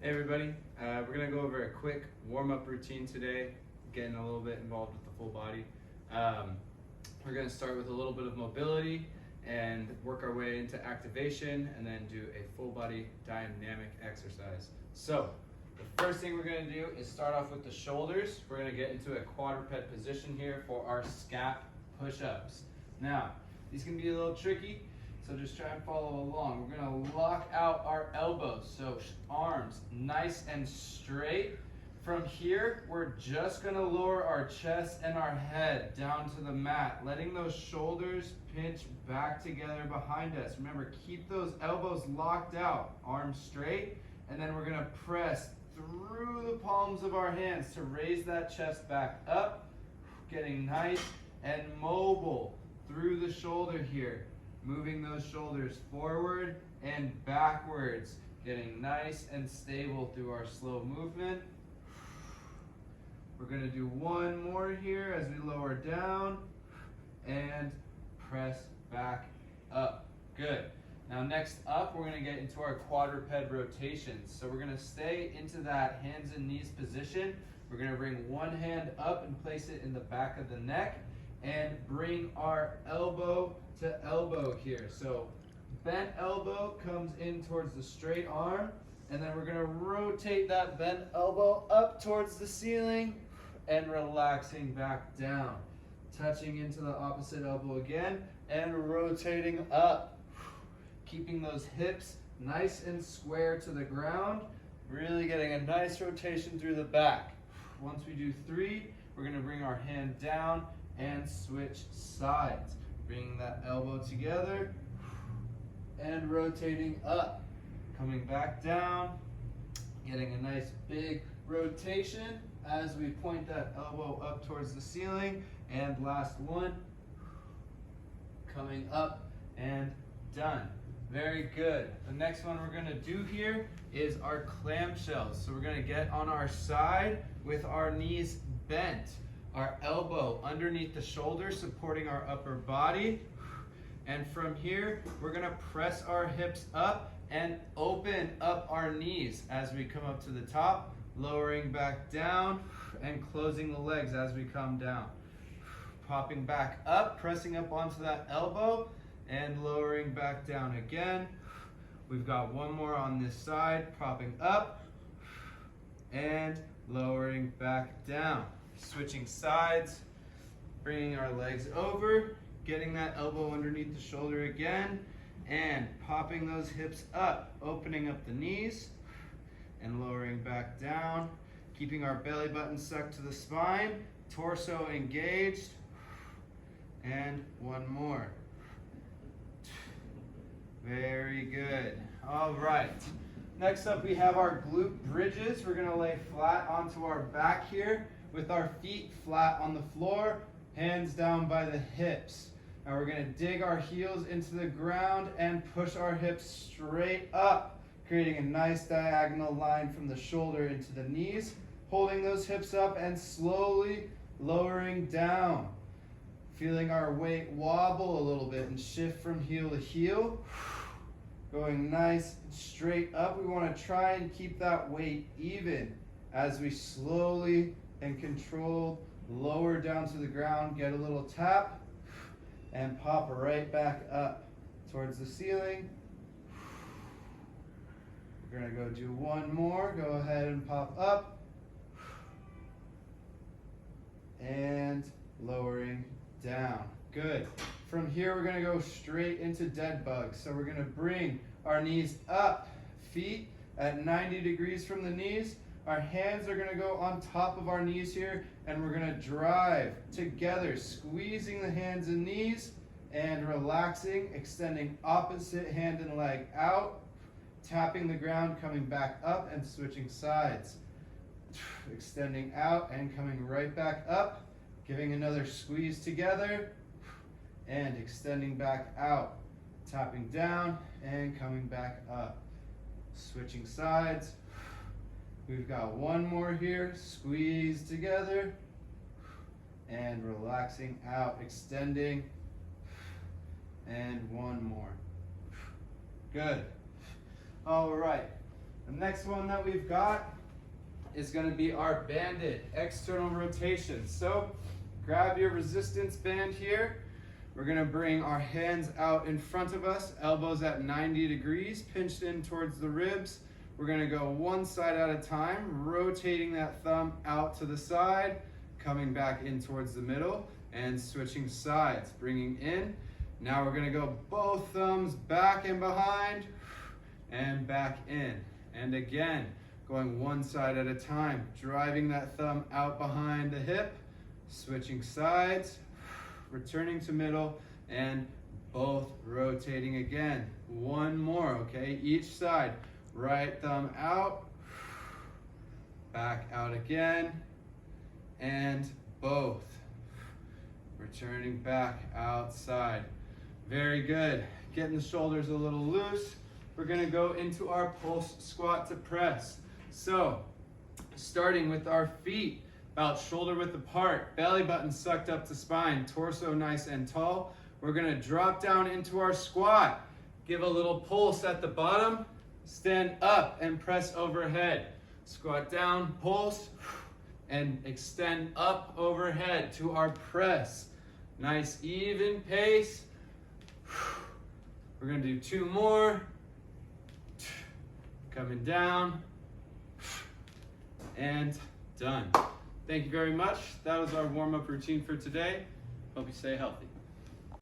Hey everybody, we're going to go over a quick warm-up routine today, getting a little bit involved with the full body. We're going to start with a little bit of mobility and work our way into activation and then do a full body dynamic exercise. So the first thing we're going to do is start off with the shoulders. We're going to get into a quadruped position here for our scap push-ups. Now, these can be a little tricky, so just try and follow along. We're going to lock out our elbows, so arms nice and straight. From here, we're just going to lower our chest and our head down to the mat, letting those shoulders pinch back together behind us. Remember, keep those elbows locked out, arms straight, and then we're going to press through the palms of our hands to raise that chest back up, getting nice and mobile through the shoulder here. Moving those shoulders forward and backwards, getting nice and stable through our slow movement. We're going to do one more here as we lower down and press back up. Good. Now next up, we're going to get into our quadruped rotations. So we're going to stay into that hands and knees position. We're going to bring one hand up and place it in the back of the neck and bring our elbow to elbow here. So bent elbow comes in towards the straight arm, and then we're going to rotate that bent elbow up towards the ceiling and relaxing back down. Touching into the opposite elbow again and rotating up. Keeping those hips nice and square to the ground, really getting a nice rotation through the back. Once we do 3, we're going to bring our hand down and switch sides. Bringing that elbow together and rotating up. Coming back down, getting a nice big rotation as we point that elbow up towards the ceiling. And last one, coming up and done. Very good. The next one we're going to do here is our clamshells. So we're going to get on our side with our knees bent. Our elbow underneath the shoulder supporting our upper body. And from here, we're going to press our hips up and open up our knees as we come up to the top, lowering back down and closing the legs as we come down. Popping back up, pressing up onto that elbow and lowering back down again. We've got one more on this side, propping up and lowering back down. Switching sides, bringing our legs over, getting that elbow underneath the shoulder again, and popping those hips up, opening up the knees, and lowering back down, keeping our belly button stuck to the spine, torso engaged, and one more. Very good. All right. Next up, we have our glute bridges. We're going to lay flat onto our back here, with our feet flat on the floor, hands down by the hips. Now we're going to dig our heels into the ground and push our hips straight up, creating a nice diagonal line from the shoulder into the knees, holding those hips up and slowly lowering down. Feeling our weight wobble a little bit and shift from heel to heel. Going nice and straight up. We want to try and keep that weight even as we slowly and controlled lower down to the ground, get a little tap, and pop right back up towards the ceiling. We're going to go do one more. Go ahead and pop up. And lowering down. Good. From here, we're going to go straight into dead bugs. So we're going to bring our knees up, feet at 90 degrees from the knees. Our hands are going to go on top of our knees here, and we're going to drive together, squeezing the hands and knees and relaxing, extending opposite hand and leg out, tapping the ground, coming back up and switching sides. Extending out and coming right back up, giving another squeeze together and extending back out, tapping down and coming back up. Switching sides. We've got one more here, squeeze together, and relaxing out, extending, and one more. Good. All right. The next one that we've got is going to be our banded external rotation. So grab your resistance band here. We're going to bring our hands out in front of us, elbows at 90 degrees, pinched in towards the ribs. We're going to go one side at a time, rotating that thumb out to the side, coming back in towards the middle, and switching sides, bringing in. Now we're going to go both thumbs back and behind, and back in. And again, going one side at a time, driving that thumb out behind the hip, switching sides, returning to middle, and both rotating again. One more, okay? Each side. Right thumb out, back out again, and both. Returning back outside. Very good. Getting the shoulders a little loose. We're gonna go into our pulse squat to press. So, starting with our feet about shoulder width apart, belly button sucked up to spine, torso nice and tall. We're gonna drop down into our squat. Give a little pulse at the bottom, stand up and press overhead. Squat down, pulse, and extend up overhead to our press. Nice even pace. We're gonna do 2 more. Coming down, and done. Thank you very much. That was our warm-up routine for today. Hope you stay healthy.